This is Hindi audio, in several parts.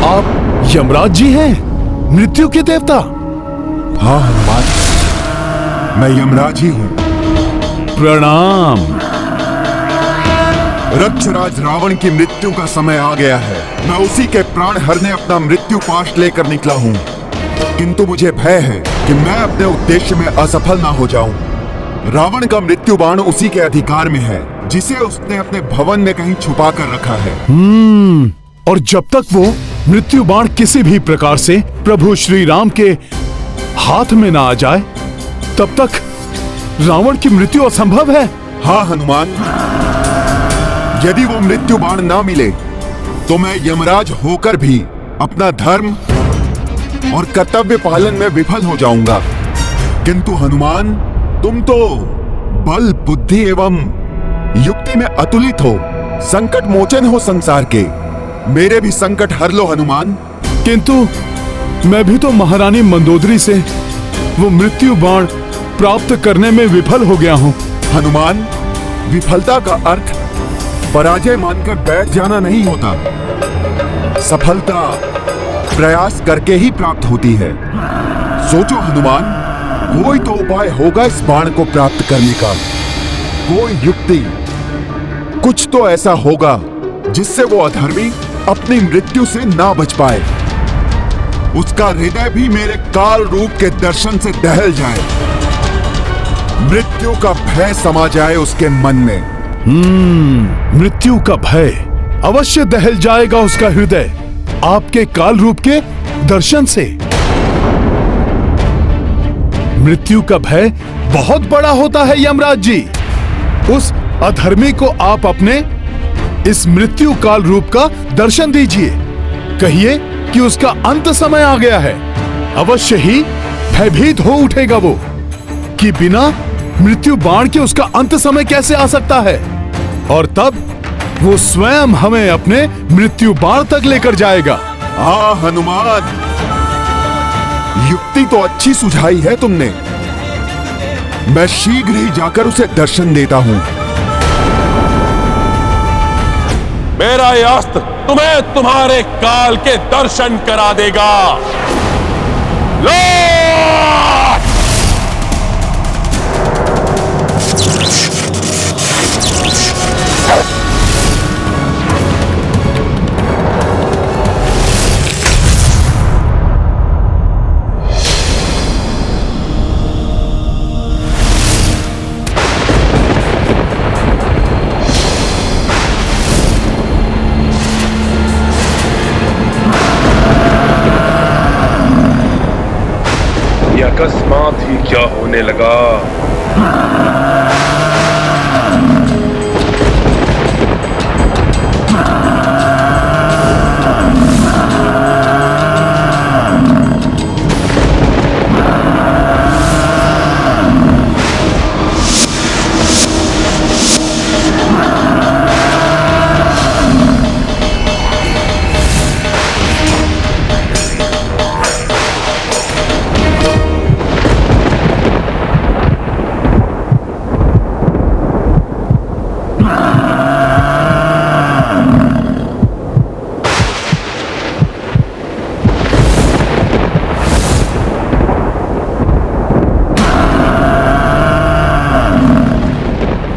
आप यमराज जी हैं, मृत्यु के देवता? हाँ हनुमान, मैं यमराज ही हूँ। प्रणाम। रक्षराज रावण की मृत्यु का समय आ गया है। मैं उसी के प्राण हरने अपना मृत्यु पाश लेकर निकला हूँ, किंतु मुझे भय है कि मैं अपने उद्देश्य में असफल ना हो जाऊं। रावण का मृत्यु बाण उसी के अधिकार में है, जिसे उसने अपने भवन में कहीं छुपा कर रखा है। और जब तक वो मृत्यु बाण किसी भी प्रकार से प्रभु श्री राम के हाथ में ना आ जाए, तब तक रावण की मृत्यु असंभव है। हाँ हनुमान, यदि वो मृत्यु बाण ना मिले तो मैं यमराज होकर भी अपना धर्म और कर्तव्य पालन में विफल हो जाऊंगा। किंतु हनुमान, तुम तो बल, बुद्धि एवं युक्ति में अतुलित हो, संकट मोचन हो संसार के। मेरे भी संकट हर लो हनुमान। किंतु मैं भी तो महारानी मंदोदरी से वो मृत्यु बाण प्राप्त करने में विफल हो गया हूँ। हनुमान, विफलता का अर्थ पराजय मानकर बैठ जाना नहीं होता। सफलता प्रयास करके ही प्राप्त होती है। सोचो हनुमान, कोई तो उपाय होगा इस बाण को प्राप्त करने का, कोई युक्ति, कुछ तो ऐसा होगा जिससे वो अधर्मी अपनी मृत्यु से ना बच पाए, उसका हृदय भी मेरे काल रूप के दर्शन से दहल जाए, मृत्यु का भय समा जाए उसके मन में। मृत्यु का भय अवश्य दहल जाएगा उसका हृदय आपके काल रूप के दर्शन से। मृत्यु का भय बहुत बड़ा होता है यमराज जी। उस अधर्मी को आप अपने इस मृत्यु काल रूप का दर्शन दीजिए। कहिए कि उसका अंत समय आ गया है। अवश्य ही भयभीत हो उठेगा वो कि बिना मृत्यु बाण के उसका अंत समय कैसे आ सकता है, और तब वो स्वयं हमें अपने मृत्यु बाण तक लेकर जाएगा। हाँ हनुमान, युक्ति तो अच्छी सुझाई है तुमने। मैं शीघ्र ही जाकर उसे दर्शन देता हूँ। मेरा यह अस्त्र तुम्हें तुम्हारे काल के दर्शन करा देगा। लो! अकस्मात ही क्या होने लगा।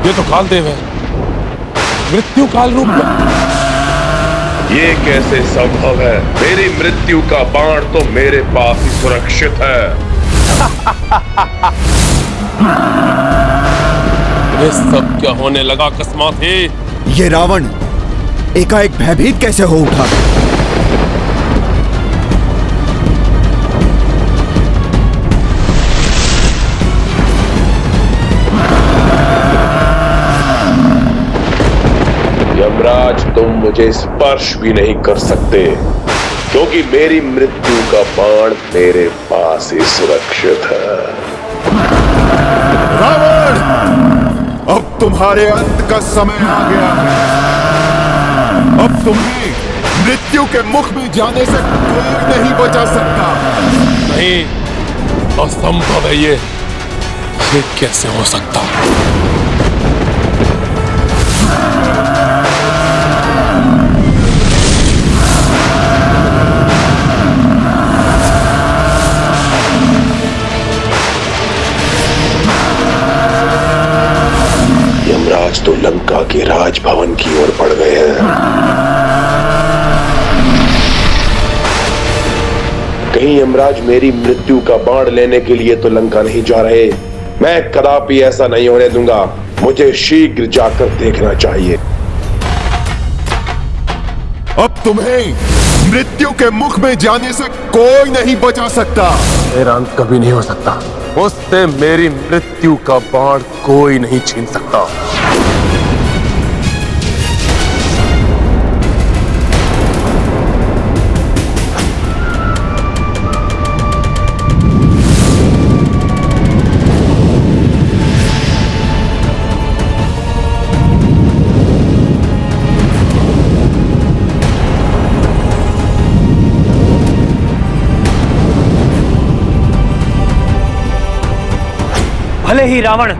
ये तो कालदेव है, मृत्यु काल रूप में। ये कैसे संभव है? मेरी मृत्यु का बाण तो मेरे पास ही सुरक्षित है। ये सब क्या होने लगा अकस्मात ही? ये रावण एकाएक भयभीत कैसे हो उठा? यमराज, तुम मुझे स्पर्श भी नहीं कर सकते, क्योंकि मेरी मृत्यु का बाण मेरे पास ही सुरक्षित है। रावण, अब तुम्हारे अंत का समय आ गया है। अब तुम्हें मृत्यु के मुख में जाने से कोई नहीं बचा सकता। नहीं, असंभव है ये कैसे हो सकता? कहीं यमराज मेरी मृत्यु का बाण लेने के लिए तो लंका नहीं जा रहे। मैं कदापि ऐसा नहीं होने दूंगा। मुझे शीघ्र जाकर देखना चाहिए। अब तुम्हें मृत्यु के मुख में जाने से कोई नहीं बचा सकता। मेरा अंत कभी नहीं हो सकता। मुझसे मेरी मृत्यु का बाण कोई नहीं छीन सकता। भले ही रावण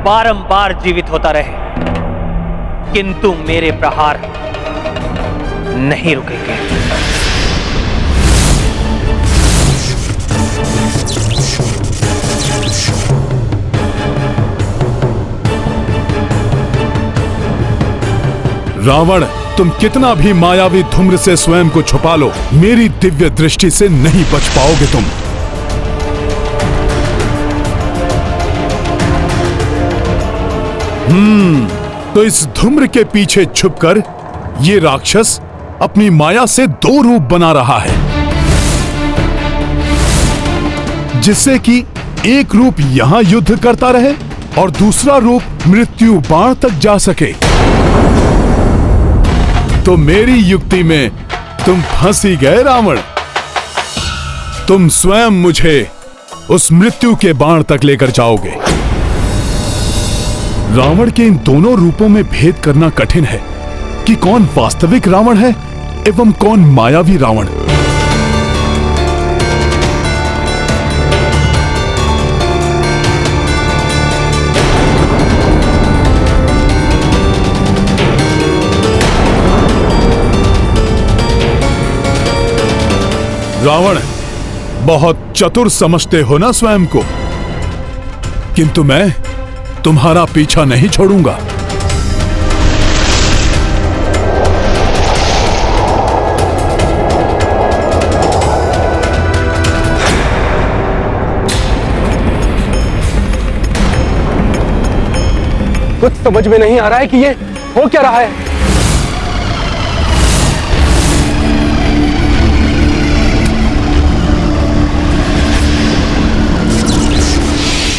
बारंबार जीवित होता रहे, किंतु मेरे प्रहार नहीं रुकेंगे। रावण, तुम कितना भी मायावी धूम्र से स्वयं को छुपा लो, मेरी दिव्य दृष्टि से नहीं बच पाओगे तुम। तो इस धूम्र के पीछे छुपकर ये राक्षस अपनी माया से दो रूप बना रहा है, जिससे कि एक रूप यहां युद्ध करता रहे और दूसरा रूप मृत्यु बाण तक जा सके। तो मेरी युक्ति में तुम फंस ही गए रावण। तुम स्वयं मुझे उस मृत्यु के बाण तक लेकर जाओगे। रावण के इन दोनों रूपों में भेद करना कठिन है कि कौन वास्तविक रावण है एवं कौन मायावी रावण। रावण, बहुत चतुर समझते हो ना स्वयं को, किंतु मैं तुम्हारा पीछा नहीं छोड़ूंगा। कुछ समझ में नहीं आ रहा है कि ये हो क्या रहा है।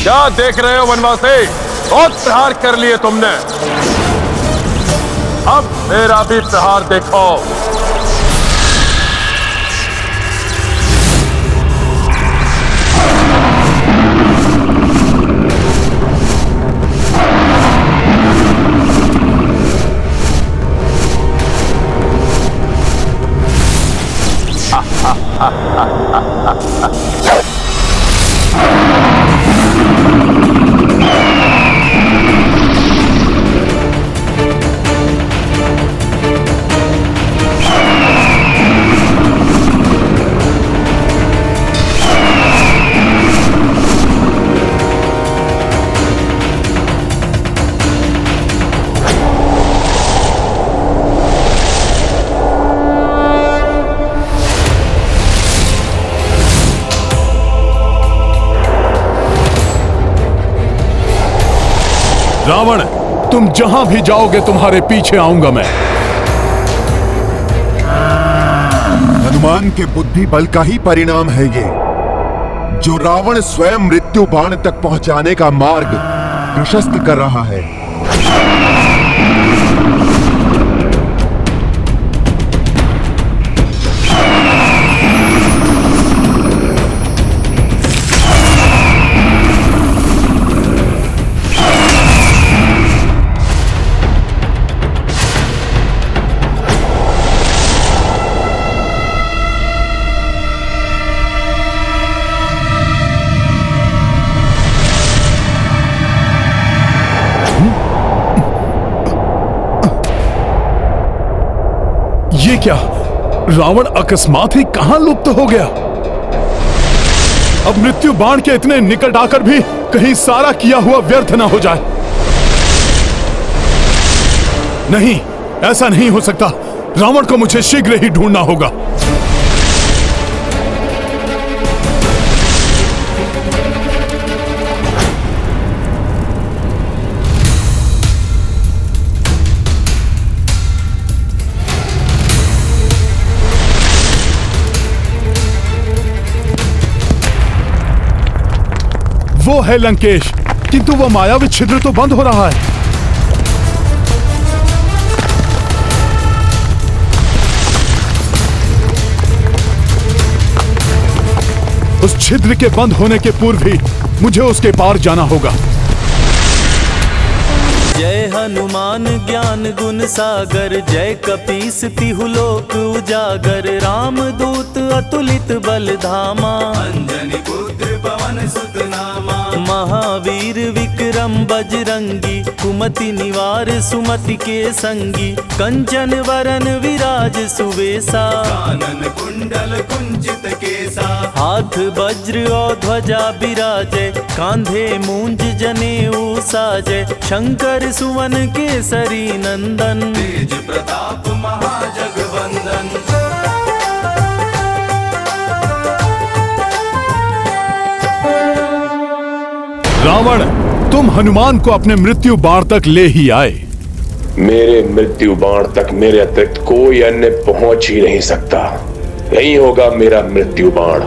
क्या देख रहे हो वनवासी? बहुत प्रहार कर लिए तुमने, अब मेरा भी प्रहार देखो। रावण, तुम जहां भी जाओगे तुम्हारे पीछे आऊंगा मैं। हनुमान के बुद्धि बल का ही परिणाम है ये, जो रावण स्वयं मृत्यु बाण तक पहुंचाने का मार्ग प्रशस्त कर रहा है। ये क्या? रावण अकस्मात ही कहां लुप्त हो गया? अब मृत्यु बाण के इतने निकट आकर भी कहीं सारा किया हुआ व्यर्थ ना हो जाए। नहीं, ऐसा नहीं हो सकता। रावण को मुझे शीघ्र ही ढूंढना होगा। वो है लंकेश, किंतु वो मायावी छिद्र तो बंद हो रहा है। उस छिद्र के बंद होने के पूर्व ही मुझे उसके पार जाना होगा। जय हनुमान ज्ञान गुण सागर, जय कपीस तिहु लोक उजागर, राम दूत अतुलित बल धामा, अंजनी पुत्र पवन सुत नामा, महावीर विक्रम बजरंगी, कुमति निवार सुमति के संगी, कंचन वरन विराज सुवेसा, कानन कुंडल कुंचित केसा, हाथ वज्र और ध्वजा बिराजे, कांधे मूंज जनेऊ साजे, शंकर सुवन केसरी नंदन, तेज प्रताप महाजगवंदन। रावण, तुम हनुमान को अपने मृत्यु बाण तक ले ही आए। मेरे मृत्यु बाण तक मेरे अतिरिक्त कोई अन्य पहुंच ही नहीं सकता। यही होगा मेरा मृत्यु बाण।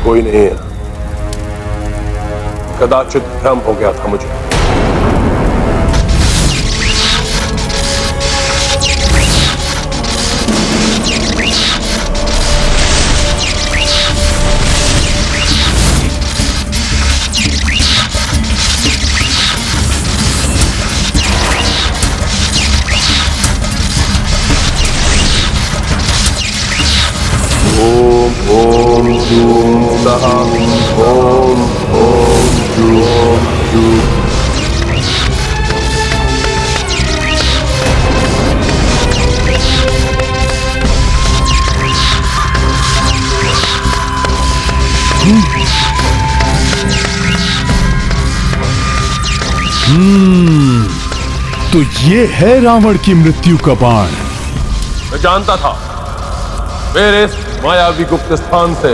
कोई नहीं है, कदाचित भ्रम हो गया था मुझे। ओम ओम जूम सहा, ओम ओम जूम जूम। तो ये है रावण की मृत्यु का बाण। मैं जानता था मेरे इस मायावी गुप्त स्थान से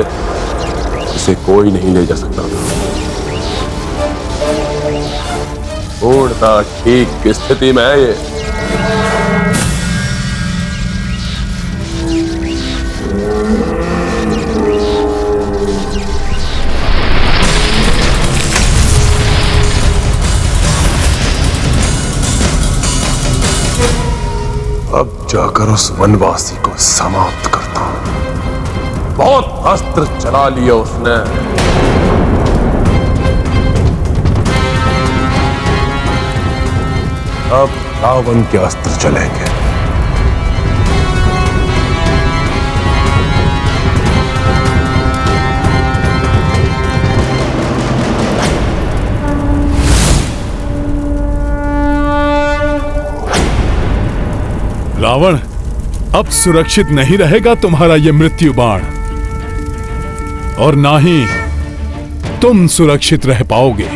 इसे कोई नहीं ले जा सकता था। पूर्णतः ठीक की स्थिति में है ये। अब जाकर उस वनवासी को समाप्त करता हूं। बहुत अस्त्र चला लिया उसने। अब रावण के अस्त्र चलेंगे। रावण, अब सुरक्षित नहीं रहेगा तुम्हारा ये मृत्यु बाण, और ना ही तुम सुरक्षित रह पाओगे।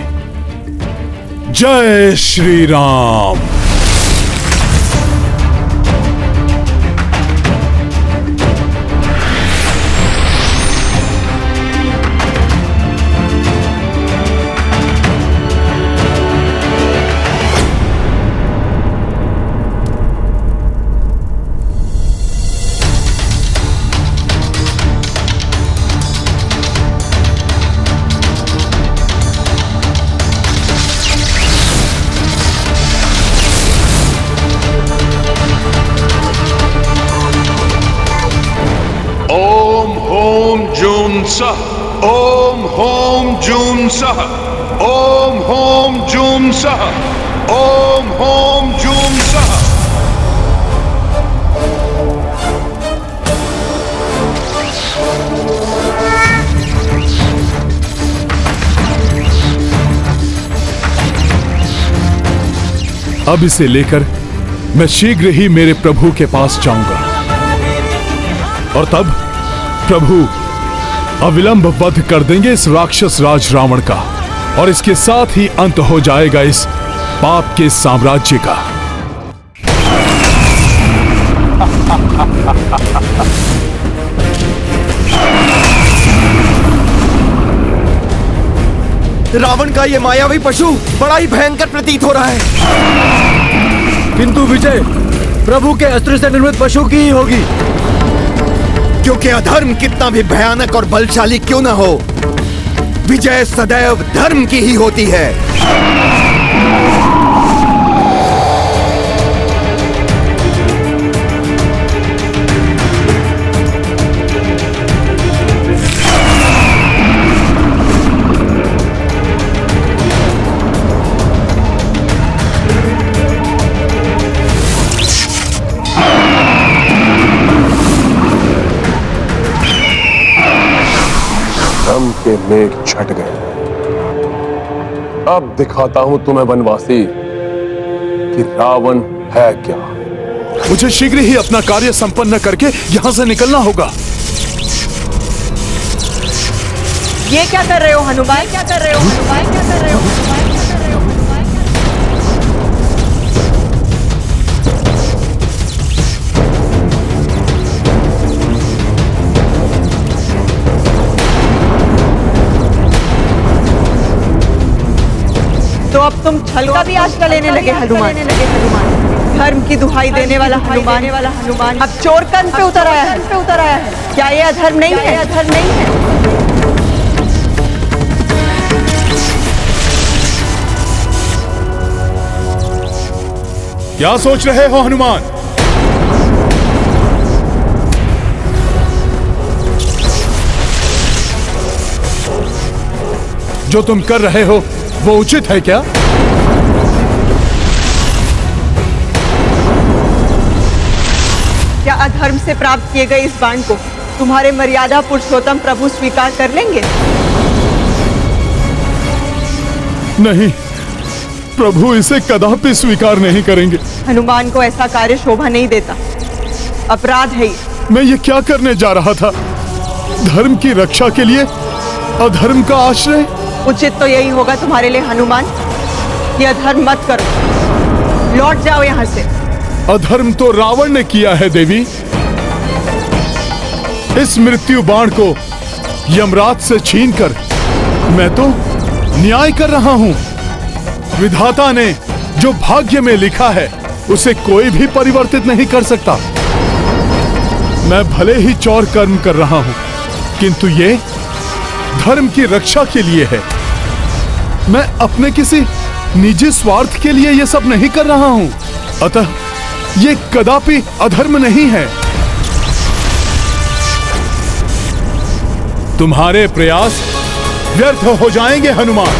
जय श्री राम। सह, ओम होम जूम सह, ओम होम जूम सह, ओम होम जूम सह। अब इसे लेकर मैं शीघ्र ही मेरे प्रभु के पास जाऊंगा, और तब प्रभु अविलंब वध कर देंगे इस राक्षस राज रावण का, और इसके साथ ही अंत हो जाएगा इस पाप के साम्राज्य का। रावण का ये मायावी पशु बड़ा ही भयंकर प्रतीत हो रहा है। किंतु विजय प्रभु के अस्त्र से निर्मित पशु की ही होगी, क्योंकि अधर्म कितना भी भयानक और बलशाली क्यों न हो, विजय सदैव धर्म की ही होती है। धर्म के मेघ छट गए। अब दिखाता हूं तुम्हें वनवासी कि रावण है क्या। मुझे शीघ्र ही अपना कार्य संपन्न करके यहाँ से निकलना होगा। ये क्या कर रहे हो हनुमान? क्या कर रहे हो हनुमान? क्या कर रहे हो हनुमान? क्या कर रहे हो हनुमान? तो अब तुम छल का भी आश्रय लेने लगे हनुमान। धर्म की दुहाई देने वाला हनुमान अब चोर कंध पे उतर आया है। क्या ये अधर्म नहीं है? अधर्म नहीं है। क्या सोच रहे हो हनुमान? जो तुम कर रहे हो वो उचित है क्या? क्या अधर्म से प्राप्त किए गए इस बाण को तुम्हारे मर्यादा पुरुषोत्तम प्रभु स्वीकार कर लेंगे? नहीं, प्रभु इसे कदापि स्वीकार नहीं करेंगे। हनुमान को ऐसा कार्य शोभा नहीं देता, अपराध है ये। मैं ये क्या करने जा रहा था? धर्म की रक्षा के लिए अधर्म का आश्रय? उचित तो यही होगा तुम्हारे लिए हनुमान कि अधर्म मत करो, लौट जाओ यहाँ से। अधर्म तो रावण ने किया है देवी। इस मृत्यु बाण को यमराज से छीनकर मैं तो न्याय कर रहा हूं। विधाता ने जो भाग्य में लिखा है उसे कोई भी परिवर्तित नहीं कर सकता। मैं भले ही चौर कर्म कर रहा हूं, किंतु ये धर्म की रक्षा के लिए है। मैं अपने किसी निजी स्वार्थ के लिए ये सब नहीं कर रहा हूं। अतः ये कदापि अधर्म नहीं है। तुम्हारे प्रयास व्यर्थ हो जाएंगे हनुमान।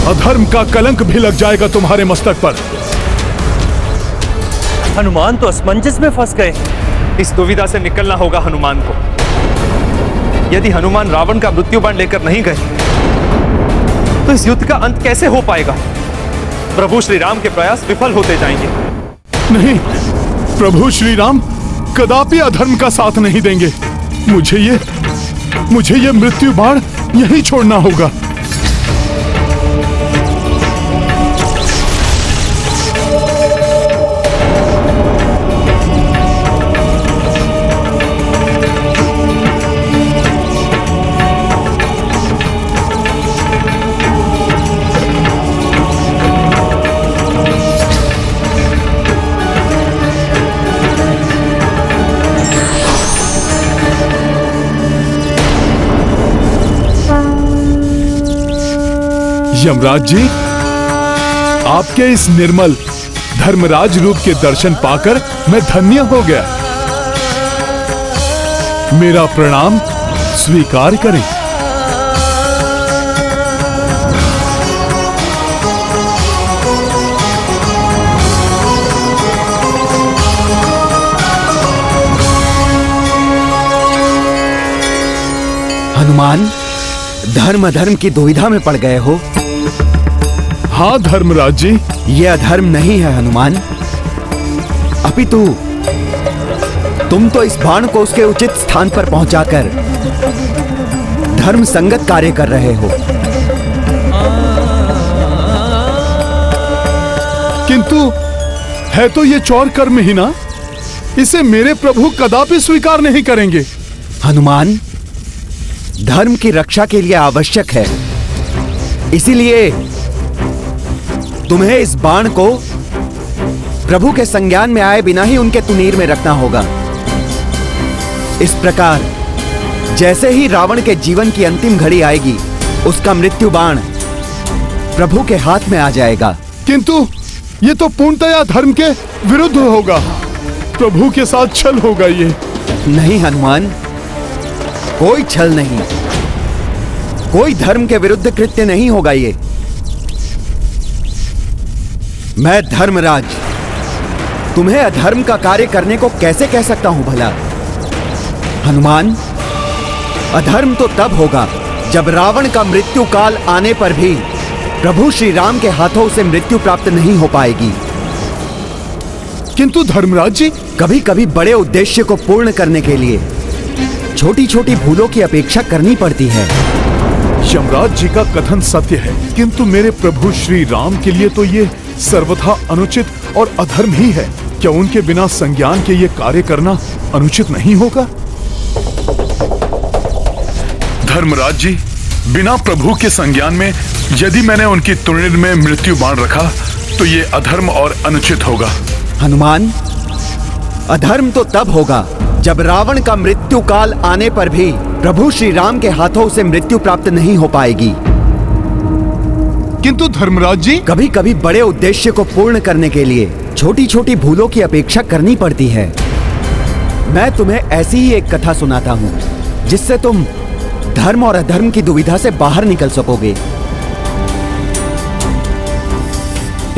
अधर्म का कलंक भी लग जाएगा तुम्हारे मस्तक पर। हनुमान तो असमंजस में फंस गए। इस दुविधा से निकलना होगा हनुमान को। यदि हनुमान रावण का मृत्यु बाण लेकर नहीं गए तो इस युद्ध का अंत कैसे हो पाएगा? प्रभु श्री राम के प्रयास विफल होते जाएंगे। नहीं, प्रभु श्री राम कदापि अधर्म का साथ नहीं देंगे। मुझे ये मृत्यु बाण यहीं छोड़ना होगा। यमराज जी, आपके इस निर्मल धर्मराज रूप के दर्शन पाकर मैं धन्य हो गया। मेरा प्रणाम स्वीकार करें। हनुमान, धर्म अधर्म की दुविधा में पड़ गए हो। हाँ धर्मराज जी। ये अधर्म नहीं है हनुमान, अपितु तुम तो इस बाण को उसके उचित स्थान पर पहुंचाकर धर्म संगत कार्य कर रहे हो। किंतु है तो ये चौर कर्म ही ना। इसे मेरे प्रभु कदापि स्वीकार नहीं करेंगे। हनुमान, धर्म की रक्षा के लिए आवश्यक है इसीलिए तुम्हें इस बाण को प्रभु के संज्ञान में आए बिना ही उनके तुनीर में रखना होगा। इस प्रकार जैसे ही रावण के जीवन की अंतिम घड़ी आएगी, उसका मृत्यु बाण प्रभु के हाथ में आ जाएगा। किंतु ये तो पूर्णतया धर्म के विरुद्ध होगा। प्रभु के साथ छल होगा ये। नहीं हनुमान, कोई छल नहीं, कोई धर्म के विरुद्ध कृत्य नहीं होगा ये। मैं धर्मराज तुम्हें अधर्म का कार्य करने को कैसे कह सकता हूं भला? हनुमान, अधर्म तो तब होगा जब रावण का मृत्यु काल आने पर भी प्रभु श्री राम के हाथों से मृत्यु प्राप्त नहीं हो पाएगी। किंतु धर्मराज जी, कभी कभी बड़े उद्देश्य को पूर्ण करने के लिए छोटी छोटी भूलों की अपेक्षा करनी पड़ती है। यमराज जी का कथन सत्य है, किंतु मेरे प्रभु श्री राम के लिए तो ये सर्वथा अनुचित और अधर्म ही है। क्या उनके बिना संज्ञान के ये कार्य करना अनुचित नहीं होगा? धर्मराज जी, बिना प्रभु के संज्ञान में यदि मैंने उनकी तुनीर में मृत्यु बाण रखा तो ये अधर्म और अनुचित होगा। हनुमान, अधर्म तो तब होगा जब रावण का मृत्यु काल आने पर भी प्रभु श्री राम के हाथों से मृत्यु प्राप्त नहीं हो पाएगी। किंतु धर्मराज जी, कभी कभी बड़े उद्देश्य को पूर्ण करने के लिए छोटी छोटी भूलों की अपेक्षा करनी पड़ती है। मैं तुम्हें ऐसी ही एक कथा सुनाता हूं जिससे तुम धर्म और अधर्म की दुविधा से बाहर निकल सकोगे।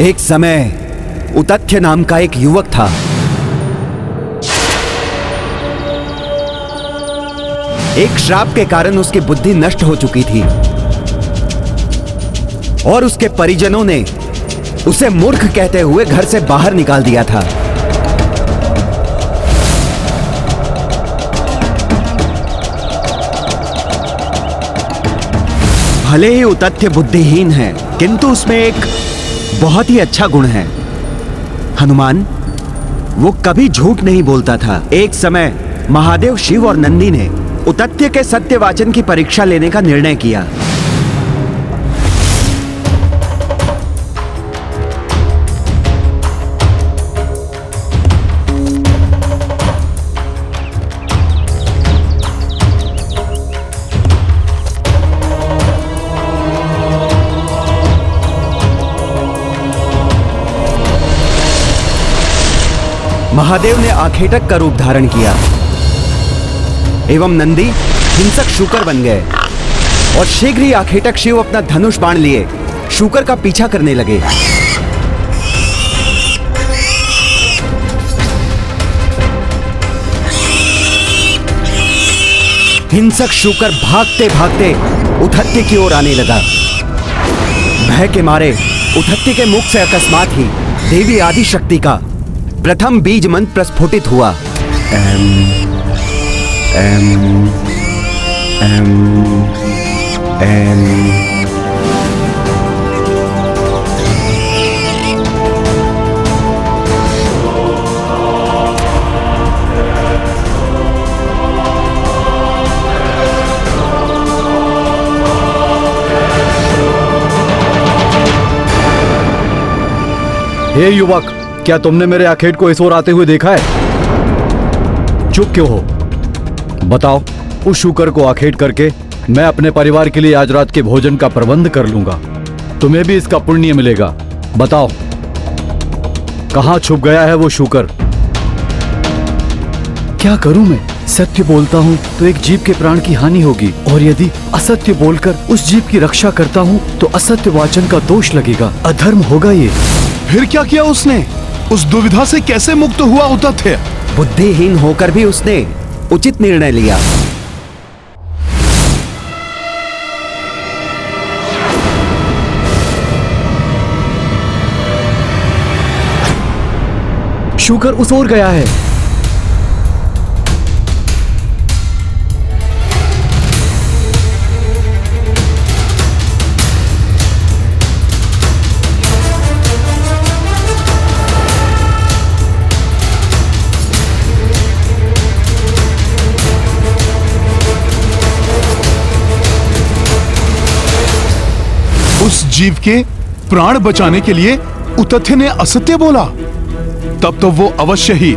एक समय उतथ्य नाम का एक युवक था। एक श्राप के कारण उसकी बुद्धि नष्ट हो चुकी थी और उसके परिजनों ने उसे मूर्ख कहते हुए घर से बाहर निकाल दिया था। भले ही उतथ्य बुद्धिहीन है, किंतु उसमें एक बहुत ही अच्छा गुण है। हनुमान, वो कभी झूठ नहीं बोलता था। एक समय महादेव, शिव और नंदी ने उतथ्य के सत्यवाचन की परीक्षा लेने का निर्णय किया। महादेव ने आखेटक का रूप धारण किया एवं नंदी हिंसक शूकर बन गए और शीघ्र ही आखेटक शिव अपना धनुष बाण लिए शूकर का पीछा करने लगे। हिंसक शूकर भागते भागते उतथ्य की ओर आने लगा। भय के मारे उतथ्य के मुख से अकस्मात ही देवी आदिशक्ति का प्रथम बीज मंत्र प्रस्फुटित हुआ। हे युवक, क्या तुमने मेरे आखेट को इस ओर आते हुए देखा है? चुप क्यों हो? बताओ, उस शूकर को आखेट करके मैं अपने परिवार के लिए आज रात के भोजन का प्रबंध कर लूंगा। तुम्हें भी इसका पुण्य मिलेगा। बताओ, कहां छुप गया है वो शूकर? क्या करूं मैं? सत्य बोलता हूं तो एक जीव के प्राण की हानि होगी, और यदि असत्य बोलकर उस जीव की रक्षा करता हूं तो असत्य वाचन का दोष लगेगा। अधर्म होगा ये। फिर क्या किया उसने? उस दुविधा से कैसे मुक्त हुआ उतथ्य? बुद्धिहीन होकर भी उसने उचित निर्णय लिया। शूकर उस ओर गया है। उस जीव के प्राण बचाने के लिए उतथ्य ने असत्य बोला, तब तो वो अवश्य ही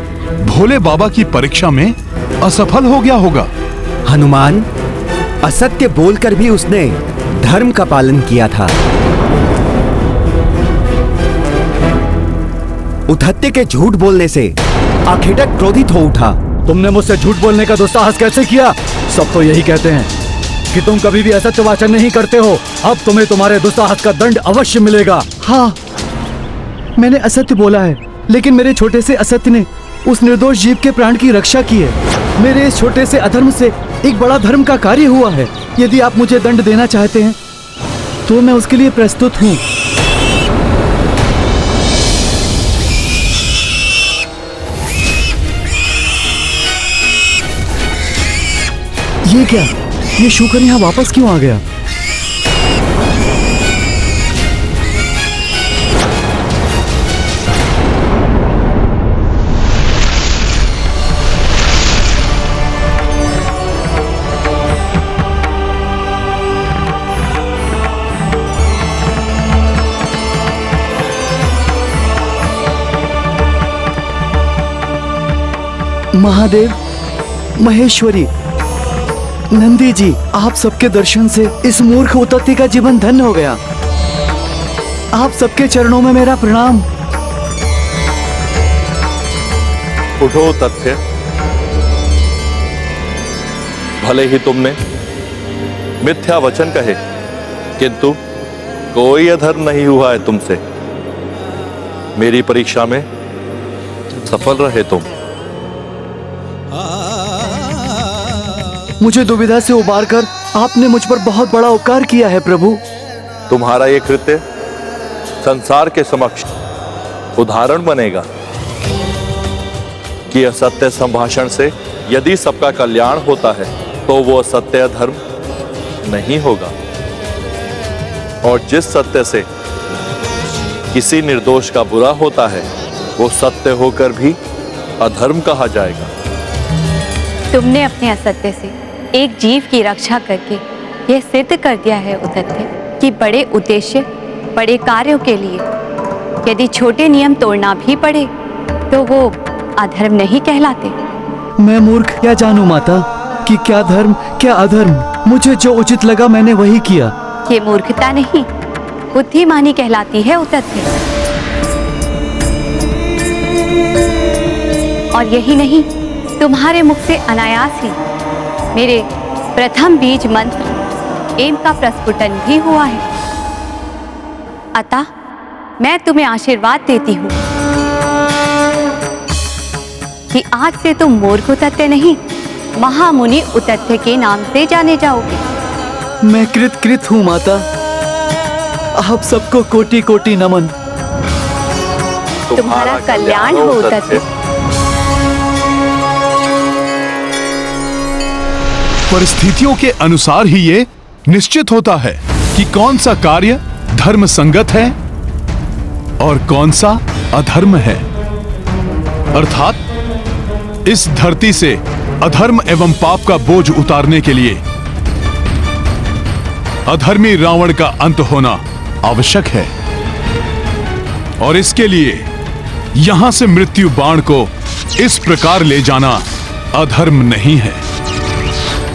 भोले बाबा की परीक्षा में असफल हो गया होगा। हनुमान, असत्य बोलकर भी उसने धर्म का पालन किया था। उद्धत्य के झूठ बोलने से आखेटक क्रोधित हो उठा। तुमने मुझसे झूठ बोलने का दुस्साहस कैसे किया? सब तो यही कहते हैं कि तुम कभी भी असत्य वाचन नहीं करते हो। अब तुम्हें तुम्हारे दुस्साहस का दंड अवश्य मिलेगा। हाँ, मैंने असत्य बोला है, लेकिन मेरे छोटे से असत्य ने उस निर्दोष जीव के प्राण की रक्षा की है। मेरे इस छोटे से अधर्म से एक बड़ा धर्म का कार्य हुआ है। यदि आप मुझे दंड देना चाहते हैं तो मैं उसके लिए प्रस्तुत हूँ। ये क्या? ये शूकर यहाँ वापस क्यों आ गया? महादेव, महेश्वरी, नंदी जी, आप सबके दर्शन से इस मूर्ख उतत्ती का जीवन धन्य हो गया। आप सबके चरणों में मेरा प्रणाम। उठो तथ्य, भले ही तुमने मिथ्या वचन कहे, किंतु कोई अधर्म नहीं हुआ है तुमसे। मेरी परीक्षा में सफल रहे तुम। मुझे दुविधा से उबारकर आपने मुझ पर बहुत बड़ा उपकार किया है प्रभु। तुम्हारा ये कृत्य संसार के समक्ष उदाहरण बनेगा कि असत्य संभाषण से यदि सबका कल्याण होता है तो वो असत्य धर्म नहीं होगा, और जिस सत्य से किसी निर्दोष का बुरा होता है वो सत्य होकर भी अधर्म कहा जाएगा। तुमने अपने असत्य से एक जीव की रक्षा करके यह सिद्ध कर दिया है उद्धत्य कि बड़े उद्देश्य, बड़े कार्यों के लिए यदि छोटे नियम तोड़ना भी पड़े तो वो अधर्म नहीं कहलाते। मैं मूर्ख क्या जानूं माता कि क्या धर्म क्या अधर्म। मुझे जो उचित लगा मैंने वही किया। ये मूर्खता नहीं, बुद्धिमानी कहलाती है उद्धत्य। और यही नहीं, तुम्हारे मुख से अनायास ही मेरे प्रथम बीज मंत्र एम का प्रस्फुटन भी हुआ है। अतः मैं तुम्हें आशीर्वाद देती हूँ कि आज से तुम मूर्ख उतत्य नहीं, महामुनि उतत्य के नाम से जाने जाओगे। मैं कृत हूँ माता। आप सबको कोटि कोटि नमन। तुम्हारा कल्याण हो उतत्य। परिस्थितियों के अनुसार ही ये निश्चित होता है कि कौन सा कार्य धर्म संगत है और कौन सा अधर्म है। अर्थात इस धरती से अधर्म एवं पाप का बोझ उतारने के लिए अधर्मी रावण का अंत होना आवश्यक है, और इसके लिए यहां से मृत्यु बाण को इस प्रकार ले जाना अधर्म नहीं है।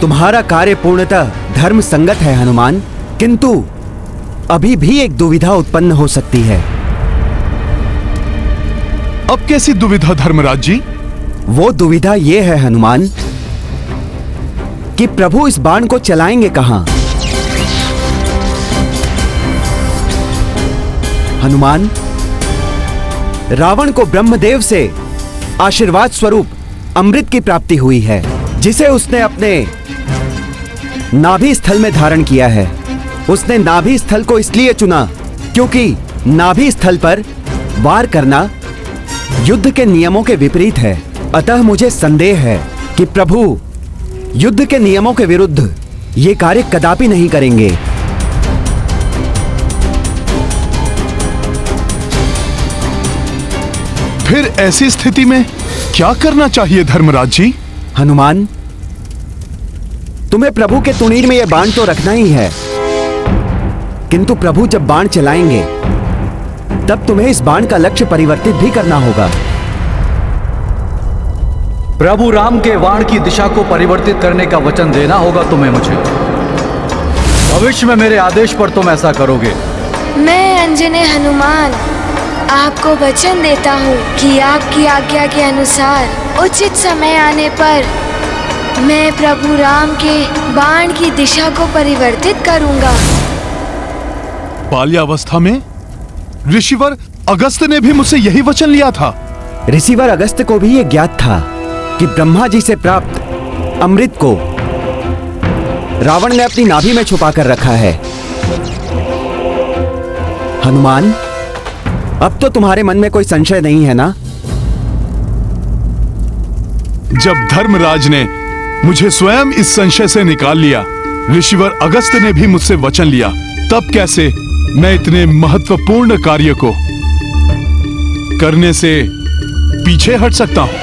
तुम्हारा कार्य पूर्णतः धर्म संगत है हनुमान, किंतु अभी भी एक दुविधा उत्पन्न हो सकती है। अब कैसी दुविधा धर्मराज जी? वो दुविधा ये है हनुमान कि प्रभु इस बाण को चलाएंगे कहां? हनुमान, रावण को ब्रह्मदेव से आशीर्वाद स्वरूप अमृत की प्राप्ति हुई है, जिसे उसने अपने नाभि स्थल में धारण किया है। उसने नाभि स्थल को इसलिए चुना क्योंकि नाभि स्थल पर वार करना युद्ध के नियमों के विपरीत है। अतः मुझे संदेह है कि प्रभु युद्ध के नियमों के विरुद्ध ये कार्य कदापि नहीं करेंगे। फिर ऐसी स्थिति में क्या करना चाहिए धर्मराज जी? हनुमान, तुम्हें प्रभु के तुणीर में यह बाण तो रखना ही है, किंतु प्रभु जब बाण चलाएंगे तब तुम्हें इस बाण का लक्ष्य परिवर्तित भी करना होगा। प्रभु राम के बाण की दिशा को परिवर्तित करने का वचन देना होगा तुम्हें मुझे। भविष्य में मेरे आदेश पर तुम ऐसा करोगे। मैं अंजने हनुमान आपको वचन देता हूँ कि आपकी आज्ञा के अनुसार उचित समय आने पर मैं प्रभु राम के बाण की दिशा को परिवर्तित करूंगा। बाल्यावस्था में ऋषिवर अगस्त ने भी मुझसे यही वचन लिया था। ऋषिवर अगस्त को भी यह ज्ञात था कि ब्रह्मा जी से प्राप्त अमृत को रावण ने अपनी नाभि में छुपा कर रखा है। हनुमान, अब तो तुम्हारे मन में कोई संशय नहीं है ना? जब धर्मराज ने मुझे स्वयं इस संशय से निकाल लिया, ऋषिवर अगस्त ने भी मुझसे वचन लिया, तब कैसे मैं इतने महत्वपूर्ण कार्य को करने से पीछे हट सकता हूं?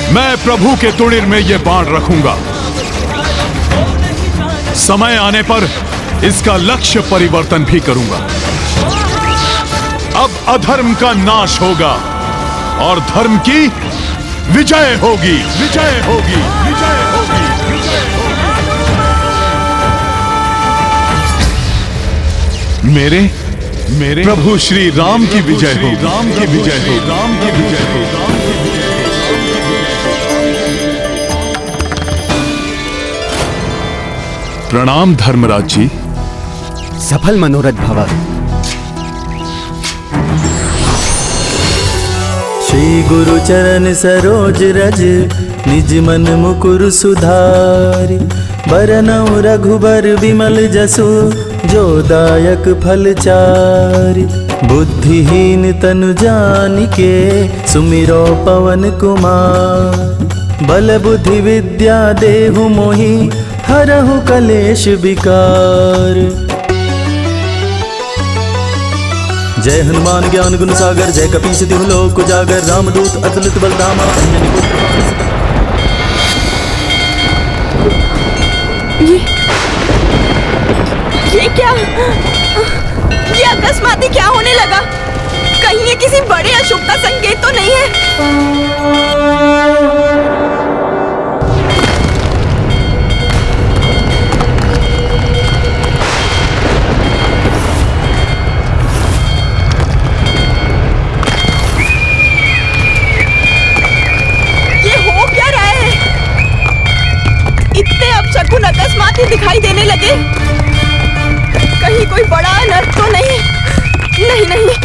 मैं प्रभु के तुड़िर में ये बाण रखूंगा। समय आने पर इसका लक्ष्य परिवर्तन भी करूंगा। अब अधर्म का नाश होगा और धर्म की विजय होगी, विजय होगी, विजय होगी, विजय होगी। मेरे प्रभु श्री राम की विजय हो, राम की विजय हो, राम की विजय हो, राम की विजय हो। प्रणाम धर्मराज जी। सफल मनोरथ भव। श्री गुरु चरण सरोज रज निज मन मुकुर सुधारि। बरनउँ रघुबर विमल जसु जो दायक फल चारि। बुद्धिहीन तनु जानिके सुमिरो पवन कुमार। बल बुद्धि विद्या देहु मोहि हरहु कलेश विकार। जय हनुमान ज्ञान गुण सागर जय कपीस तिहु लोक उजागर। रामदूत अतुलित बल धामा अंजनी पुत्र। ये क्या? ये अकस्माती क्या होने लगा? कहीं ये किसी बड़े अशुभ का संकेत तो नहीं है? शकुन अकस्मात ही दिखाई देने लगे। कहीं कोई बड़ा अनर्थ तो नहीं? नहीं नहीं।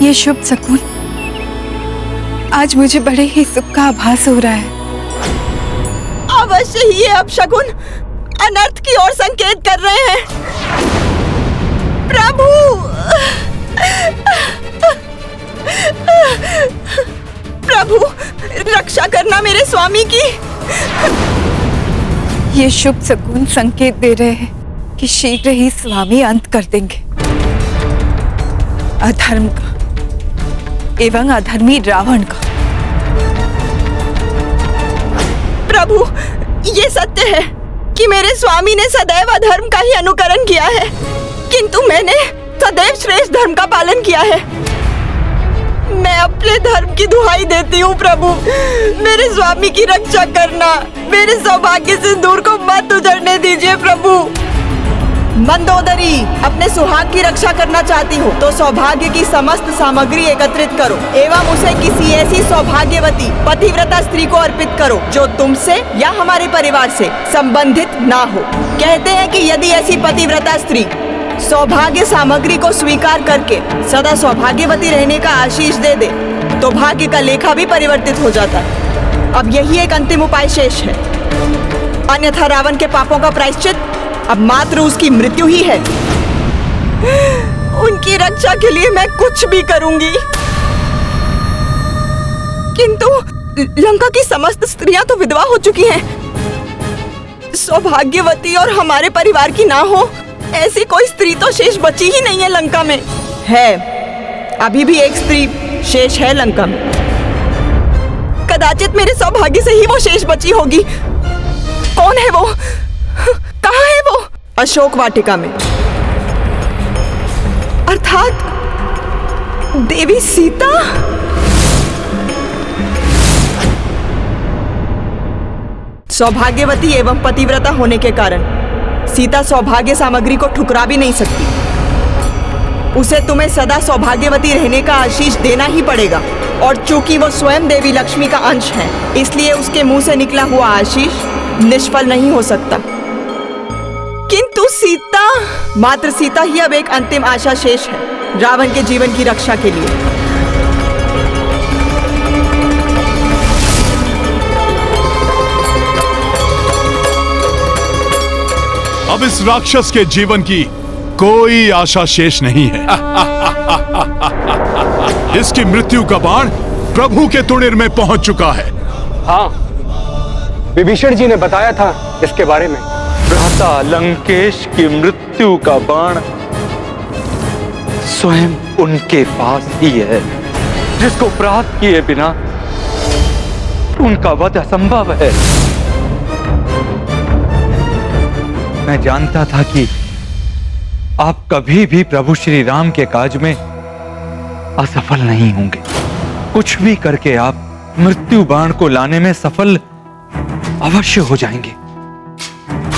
ये शुभ शकुन आज मुझे बड़े ही सुख का आभास हो रहा है। अवश्य ही ये अपशकुन अनर्थ की ओर संकेत कर रहे हैं। प्रभु, प्रभु रक्षा करना मेरे स्वामी की। ये शुभ शकुन संकेत दे रहे हैं कि शीघ्र ही स्वामी अंत कर देंगे अधर्म का एवं अधर्मी रावण का। प्रभु, ये सत्य है कि मेरे स्वामी ने सदैव अधर्म का ही अनुकरण किया है, किंतु मैंने सदैव श्रेष्ठ धर्म का पालन किया है। मैं अपने धर्म की दुहाई देती हूँ प्रभु, मेरे स्वामी की रक्षा करना, मेरे सौभाग्य सिंदूर को मत उजड़ने दीजिए प्रभु। मंदोदरी, अपने सुहाग की रक्षा करना चाहती हो तो सौभाग्य की समस्त सामग्री एकत्रित करो एवं उसे किसी ऐसी सौभाग्यवती पतिव्रता स्त्री को अर्पित करो जो तुमसे या हमारे परिवार से संबंधित ना हो। कहते हैं कि यदि ऐसी पतिव्रता स्त्री सौभाग्य सामग्री को स्वीकार करके सदा सौभाग्यवती रहने का आशीष दे दे तो भाग्य का लेखा भी परिवर्तित हो जाता है। अब यही एक अंतिम उपाय शेष है, अन्यथा रावण के पापों का प्रायश्चित अब मात्र उसकी मृत्यु ही है। उनकी रक्षा के लिए मैं कुछ भी करूंगी, किंतु लंका की समस्त स्त्रियां तो विधवा हो चुकी हैं। सौभाग्यवती और हमारे परिवार की ना हो ऐसी कोई स्त्री तो शेष बची ही नहीं है लंका में। है, अभी भी एक स्त्री शेष है लंका में। कदाचित मेरे सौभाग्य से ही वो शेष बची होगी। कौन है वो? कहाँ है वो? अशोक वाटिका में, अर्थात देवी सीता। सौभाग्यवती एवं पतिव्रता होने के कारण सीता सौभाग्य सामग्री को ठुकरा भी नहीं सकती। उसे तुम्हें सदा सौभाग्यवती रहने का आशीष देना ही पड़ेगा। और चूंकि वो स्वयं देवी लक्ष्मी का अंश है, इसलिए उसके मुंह से निकला हुआ आशीष निष्फल नहीं हो सकता। किंतु सीता, मात्र सीता ही अब एक अंतिम आशा शेष है रावण के जीवन की रक्षा के लिए। अब इस राक्षस के जीवन की कोई आशा शेष नहीं है। इसकी मृत्यु का बाण प्रभु के तुणिर में पहुंच चुका है। हाँ, विभीषण जी ने बताया था इसके बारे में। भ्राता लंकेश की मृत्यु का बाण स्वयं उनके पास ही है, जिसको प्राप्त किए बिना उनका वध असंभव है। मैं जानता था कि आप कभी भी प्रभु श्री राम के काज में असफल नहीं होंगे। कुछ भी करके आप मृत्यु बाण को लाने में सफल अवश्य हो जाएंगे।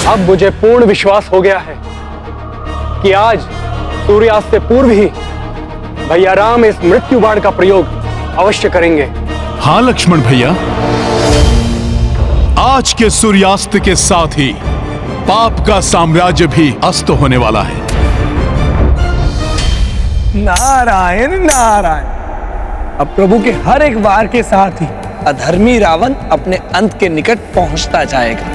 अब मुझे पूर्ण विश्वास हो गया है कि आज सूर्यास्त से पूर्व ही भैया राम इस मृत्यु बाण का प्रयोग अवश्य करेंगे। हाँ लक्ष्मण भैया, आज के सूर्यास्त के साथ ही पाप का साम्राज्य भी अस्त होने वाला है। नारायण नारायण। अब प्रभु के हर एक वार के साथ ही अधर्मी रावण अपने अंत के निकट पहुंचता जाएगा।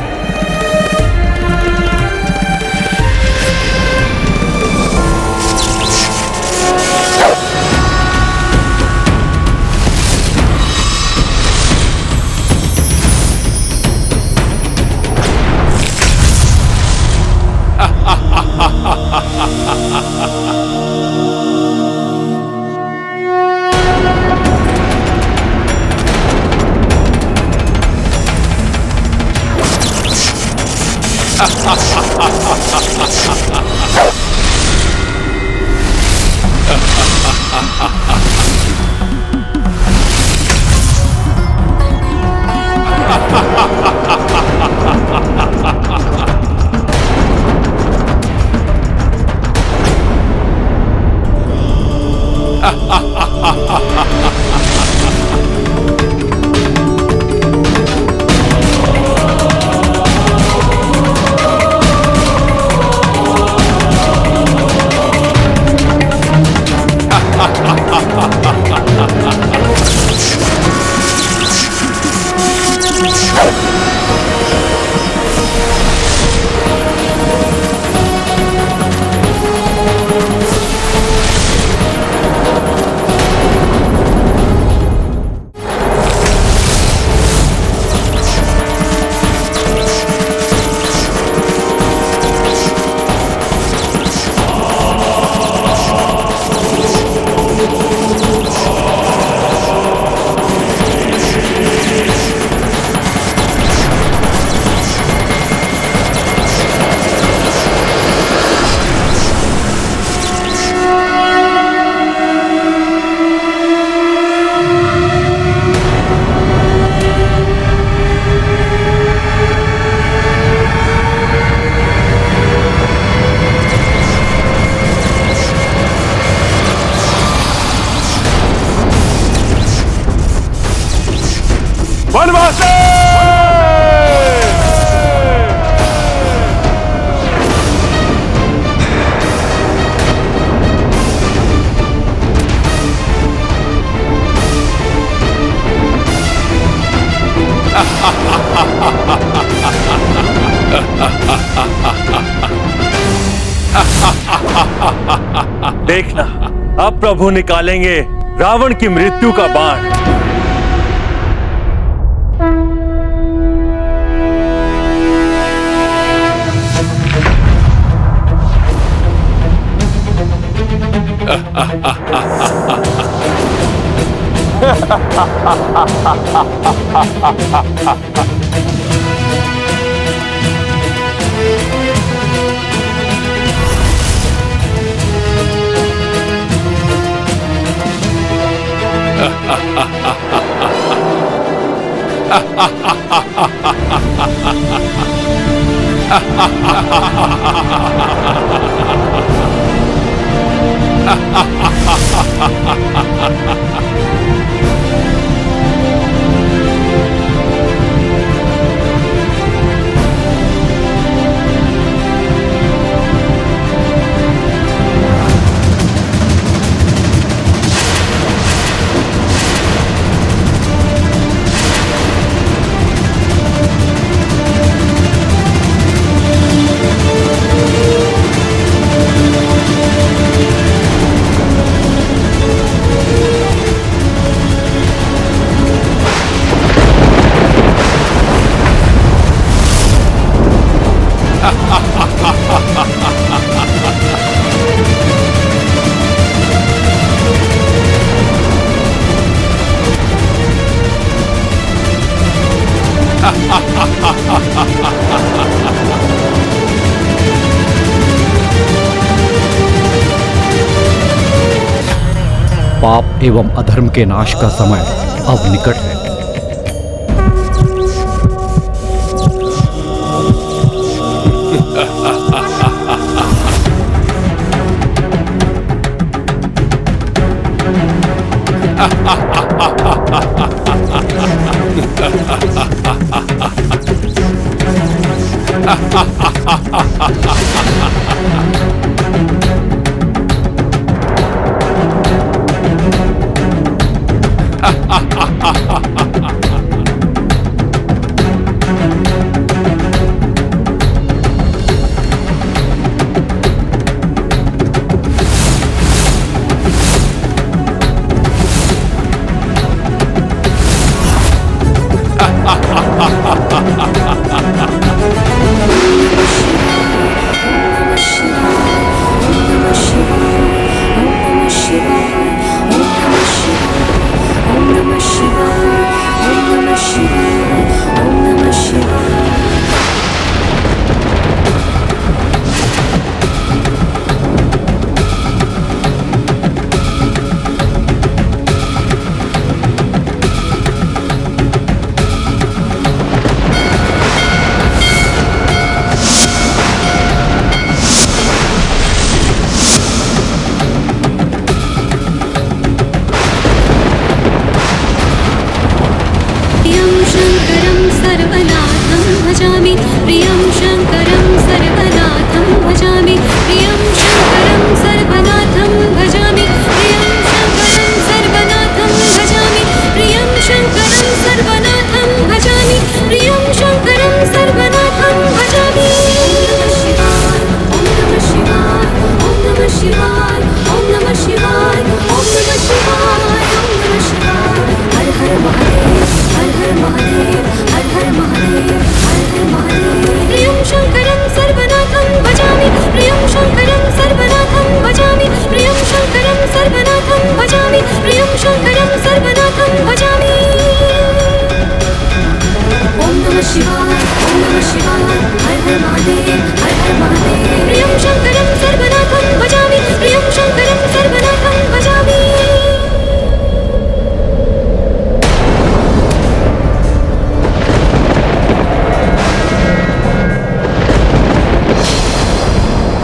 देखना, अब प्रभु निकालेंगे रावण की मृत्यु का बाण। पाप एवं अधर्म के नाश का समय अब निकट है।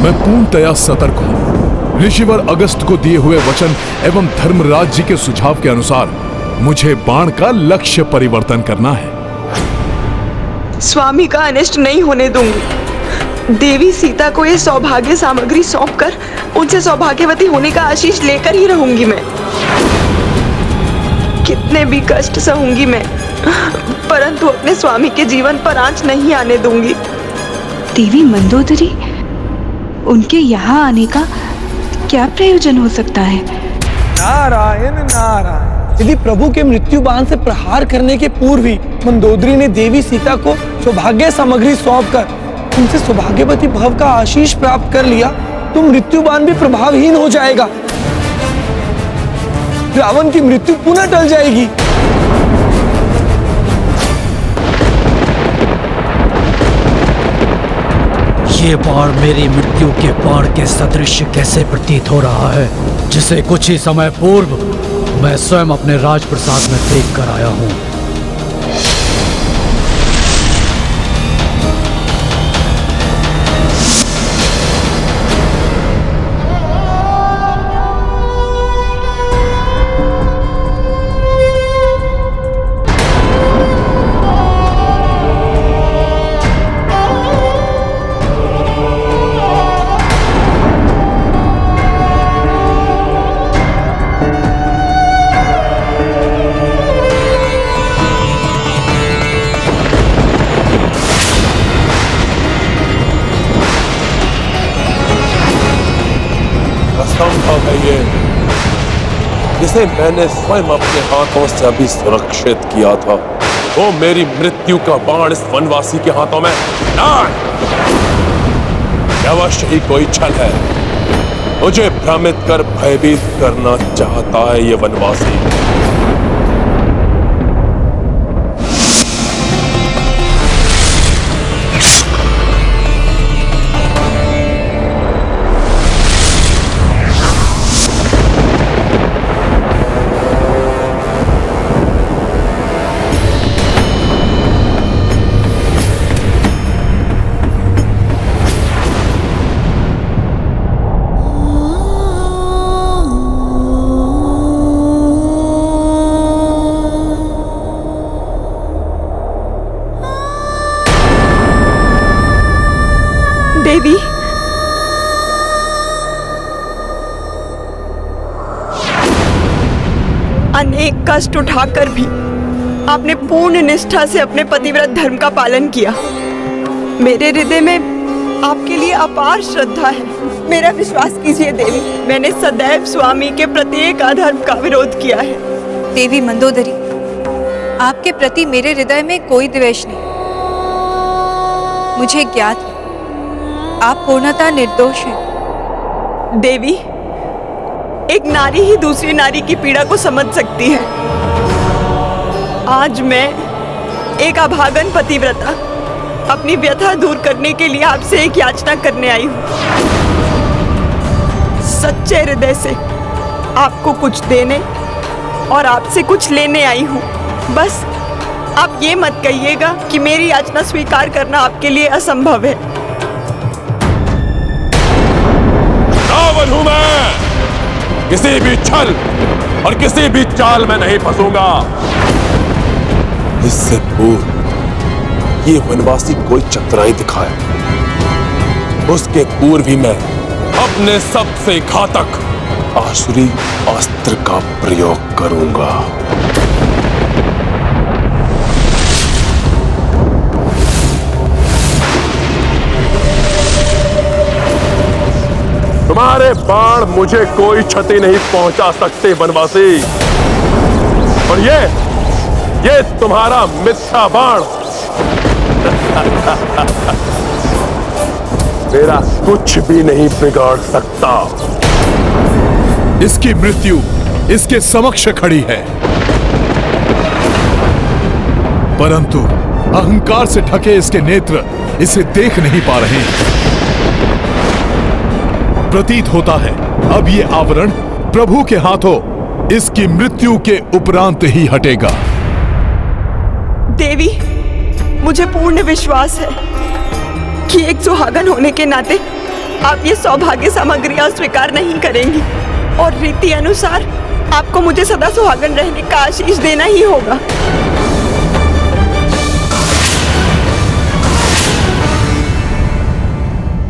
मैं पूर्णतया सतर्क हूं। ऋषिवर अगस्त को दिए हुए वचन एवं धर्मराज जी के सुझाव के अनुसार मुझे बाण का लक्ष्य परिवर्तन करना है। स्वामी का अनिष्ट नहीं होने दूंगी। देवी सीता को ये सौभाग्य सामग्री सौंपकर उनसे सौभाग्यवती होने का आशीष लेकर ही रहूंगी मैं। कितने भी कष्ट सहूंगी मैं, परंतु अपने स्वामी के जीवन पर आंच नहीं आने दूंगी। देवी मंदोदरी, उनके यहाँ आने का क्या प्रयोजन हो सकता है? नारायण नारायण। यदि प्रभु के मृत्यु बाण से प्रहार करने के पूर्व ही मंदोदरी ने देवी सीता को सौभाग्य सामग्री सौंपकर उनसे सौभाग्यवती भव का आशीष प्राप्त कर लिया तो मृत्यु बाण भी प्रभावहीन हो जाएगा। रावण की मृत्यु पुनः टल जाएगी। ये बाण मेरी मृत्यु के बाण के सदृश कैसे प्रतीत हो रहा है, जिसे कुछ ही समय पूर्व मैं स्वयं अपने राजप्रसाद में देख कर आया हूं। असंभव है ये, जिसे मैंने स्वयं अपने हाथों से अभी सुरक्षित किया था, वो मेरी मृत्यु का बाण इस वनवासी के हाथों में अवश्य ही कोई छल है। मुझे भ्रमित कर भयभीत करना चाहता है ये वनवासी। देवी, अनेक कष्ट उठाकर भी आपने पूर्ण निष्ठा से अपने पतिव्रत धर्म का पालन किया। मेरे हृदय में आपके लिए अपार श्रद्धा है। मेरा विश्वास कीजिए देवी, मैंने सदैव स्वामी के प्रत्येक अधर्म का विरोध किया है। देवी मंदोदरी, आपके प्रति मेरे हृदय में कोई द्वेष नहीं। मुझे ज्ञात है आप पूर्णतः निर्दोष हैं। देवी, एक नारी ही दूसरी नारी की पीड़ा को समझ सकती है। आज मैं एक अभागन पतिव्रता अपनी व्यथा दूर करने के लिए आपसे एक याचना करने आई हूँ। सच्चे हृदय से आपको कुछ देने और आपसे कुछ लेने आई हूँ। बस आप ये मत कहिएगा कि मेरी याचना स्वीकार करना आपके लिए असंभव है। रावण हूं मैं, किसी भी छल और किसी भी चाल में नहीं फंसूंगा। इससे पूर्व ये वनवासी कोई चतुराई दिखाए, उसके पूर्व ही मैं अपने सबसे घातक आसुरी अस्त्र का प्रयोग करूंगा। तुम्हारे बाण मुझे कोई क्षति नहीं पहुंचा सकते वनवासी, और ये तुम्हारा मिथ्या बाण मेरा कुछ भी नहीं बिगाड़ सकता। इसकी मृत्यु इसके समक्ष खड़ी है, परंतु अहंकार से ढके इसके नेत्र इसे देख नहीं पा रहे। प्रतीत होता है अब ये आवरण प्रभु के हाथों इसकी मृत्यु के उपरांत ही हटेगा। देवी, मुझे पूर्ण विश्वास है कि एक सुहागन होने के नाते आप ये सौभाग्य सामग्रियां स्वीकार नहीं करेंगी और रीति अनुसार आपको मुझे सदा सुहागन रहने का आशीष देना ही होगा।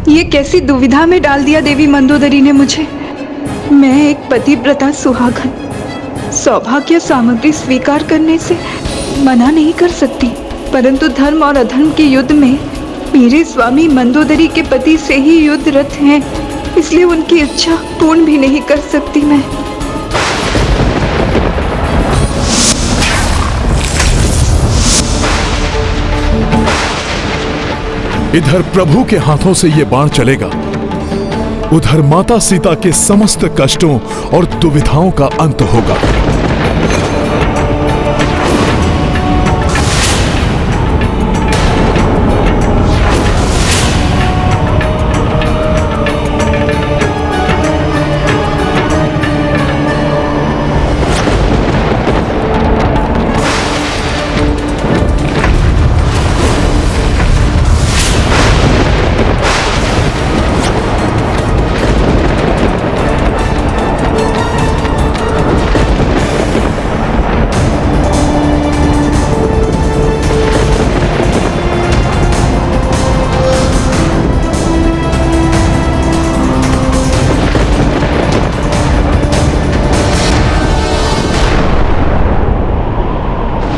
ये कैसी दुविधा में डाल दिया देवी मंदोदरी ने मुझे। मैं एक पतिव्रता सुहागन सौभाग्य सामग्री स्वीकार करने से मना नहीं कर सकती, परंतु धर्म और अधर्म के युद्ध में मेरे स्वामी मंदोदरी के पति से ही युद्धरत हैं। इसलिए उनकी इच्छा पूर्ण भी नहीं कर सकती मैं। इधर प्रभु के हाथों से ये बाण चलेगा, उधर माता सीता के समस्त कष्टों और दुविधाओं का अंत होगा।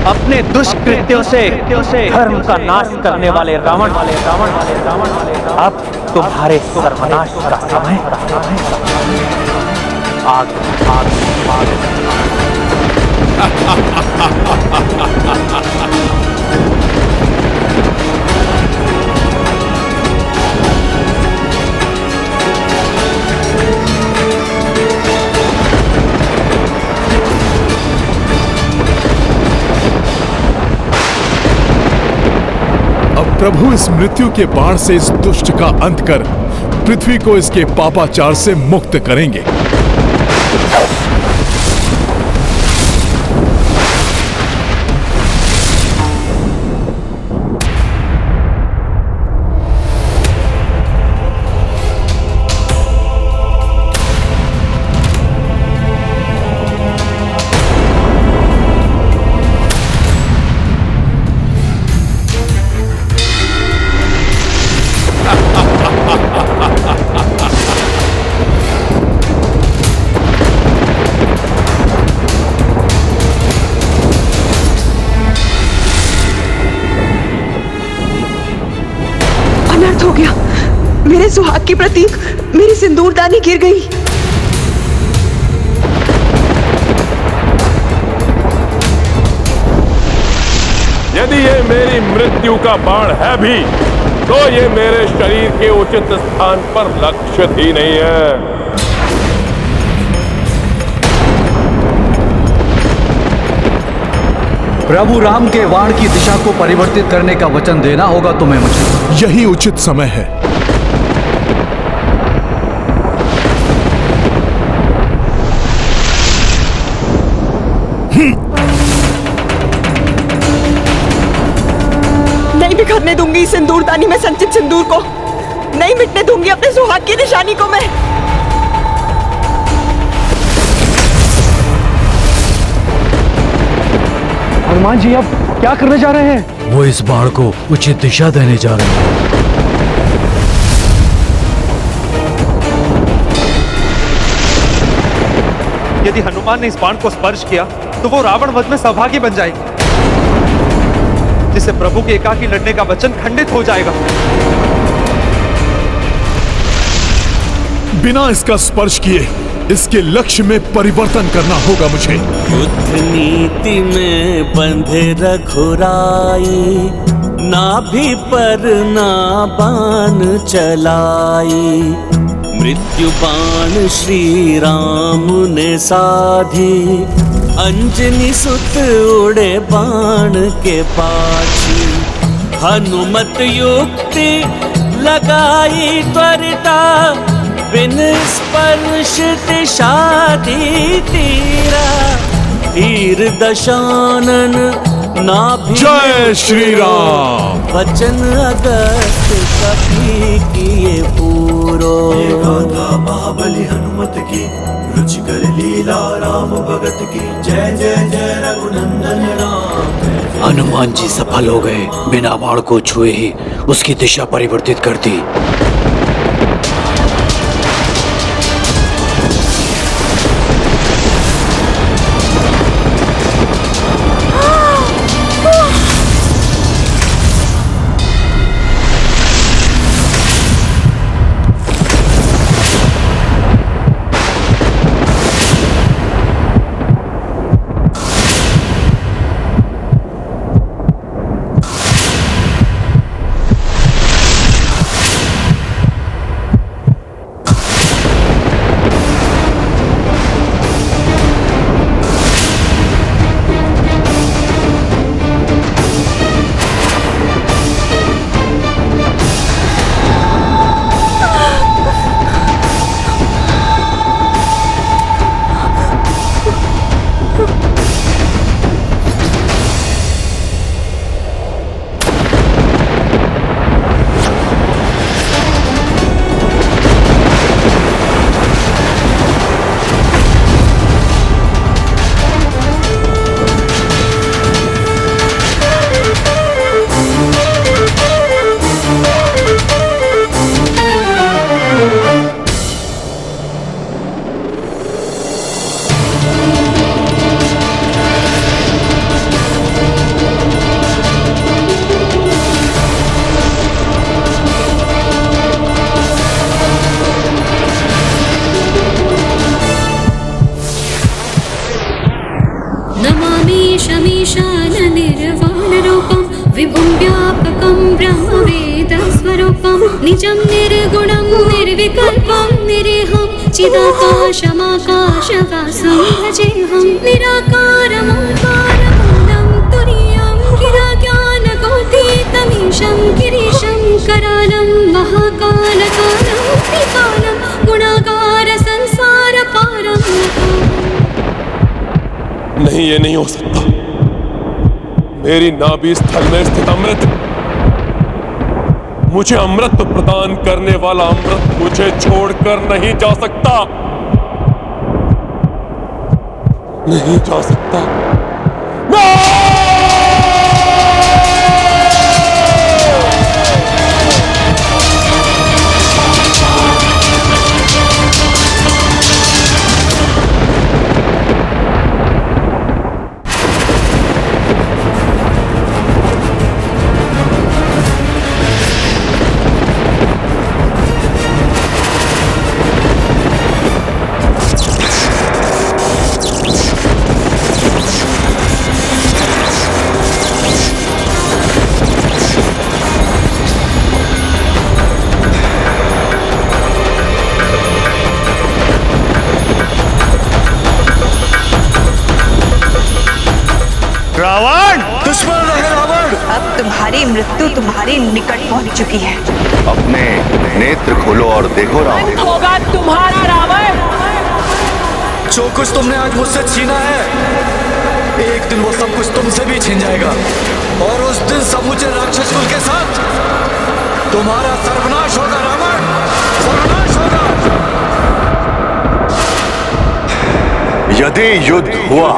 अपने दुष्कृत्यों से धर्म का नाश करने वाले रावण अब तुम्हारे सर्वनाश का समय आग आग आग। प्रभु इस मृत्यु के बाण से इस दुष्ट का अंत कर पृथ्वी को इसके पापाचार से मुक्त करेंगे। हो गया, मेरे सुहाग की प्रतीक मेरी सिंदूरदानी गिर गई। यदि ये मेरी मृत्यु का बाण है भी, तो ये मेरे शरीर के उचित स्थान पर लक्षित ही नहीं है। प्रभु राम के बाण की दिशा को परिवर्तित करने का वचन देना होगा तुम्हें मुझे। यही उचित समय है। नहीं बिखरने दूंगी सिंदूरदानी में संचित सिंदूर को, नहीं मिटने दूंगी अपने सुहाग की निशानी को मैं। हनुमान जी अब क्या करने जा रहे हैं? वो इस बाण को उचित दिशा देने जा रहे हैं। यदि हनुमान ने इस बाण को स्पर्श किया तो वो रावण वध में सौभाग्य बन जाएगी, जिससे प्रभु के एकाकी लड़ने का वचन खंडित हो जाएगा। बिना इसका स्पर्श किए इसके लक्ष्य में परिवर्तन करना होगा मुझे। युद्ध नीति में बंधे रघुराई, नाभि पर ना बाण चलाई। मृत्यु बाण श्री राम ने साधी, अंजनी सुत उड़े बाण के पाछी। हनुमत युक्ति लगाई त्वरिता, बिन स्पर्श दिशा दी तीरा। तीर दशानन नाभि जय श्री राम। वचन अगस्त कपि किए पूरो। महाबली हनुमत की, रुचिकर लीला राम भगत की। जय जय जय रघुनंदन राम। हनुमान जी सफल हो गए, बिना बाण को छुए ही उसकी दिशा परिवर्तित कर दी। ईशान निर्वाण रूपम विभुं व्यापकं ब्रह्मवेदस्वरूपं निजं निर्गुणं निर्विकल्पं निरीहं चिदाकाशमाकाशवासं भजेऽहं निराकारमोङ्कारमूलं तुरीयं गिराज्ञानगोतीतमीशं गिरीशं करालं महाकालकालं त्रिकालं गुणागार संसारपारं। नहीं, ये नहीं हो सकता। मेरी नाभि स्थल में स्थित अमृत, मुझे अमृत प्रदान करने वाला अमृत मुझे छोड़कर नहीं जा सकता, नहीं जा सकता। रावण, दुश्मन रहे रावण। अब तुम्हारी मृत्यु तुम्हारी निकट पहुंच चुकी है। अपने नेत्र खोलो और देखो रावण। होगा तुम्हारा रावण। जो कुछ तुमने आज मुझसे छीना है, एक दिन वो सब कुछ तुमसे भी छीन जाएगा और उस दिन समूचे राक्षस कुल के साथ तुम्हारा सर्वनाश होगा रावण, सर्वनाश होगा। यदि युद्ध हुआ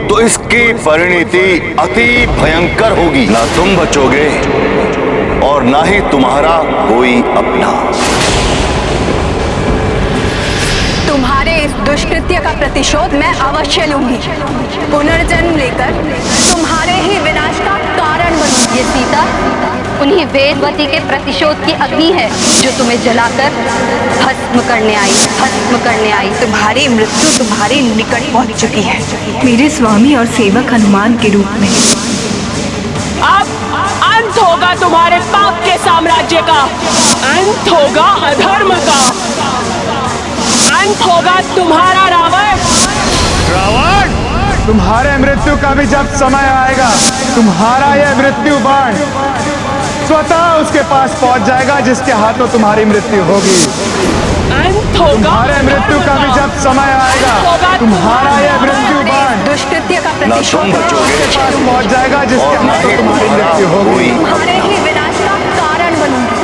तो इसकी परिणति अति भयंकर होगी। ना तुम बचोगे और ना ही तुम्हारा कोई अपना। तुम्हारे इस दुष्कृत्य का प्रतिशोध मैं अवश्य लूंगी। पुनर्जन्म लेकर तुम्हारे ही विनाश का कारण बनूंगी। ये सीता उन्हीं वेदवती के प्रतिशोध की अग्नि है जो तुम्हें जलाकर भस्म करने आई, भस्म करने आई। तुम्हारी मृत्यु तुम्हारी निकट पहुंच चुकी है, मेरे स्वामी और सेवक हनुमान के रूप में। अब अंत होगा तुम्हारे पाप के साम्राज्य का, अंत होगा अधर्म का, अंत होगा तुम्हारा रावण। रावण, तुम्हारे मृत्यु का भी जब समय आएगा, तुम्हारा यह मृत्यु बाण स्वतः उसके पास पहुंच जाएगा जिसके हाथों तुम्हारी मृत्यु होगी। तुम्हारे मृत्यु का भी जब समय आएगा, तुम्हारा यह मृत्यु बाण दुष्कृत्य का प्रतिशोध उसके पास पहुंच जाएगा जिसके हाथों तुम्हारी मृत्यु होगी। तुम्हारे ही विनाश का कारण बनूंगी।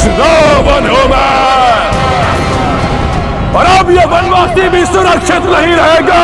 रावण हूं मैं, और अब यह वनवासी भी सुरक्षित नहीं रहेगा।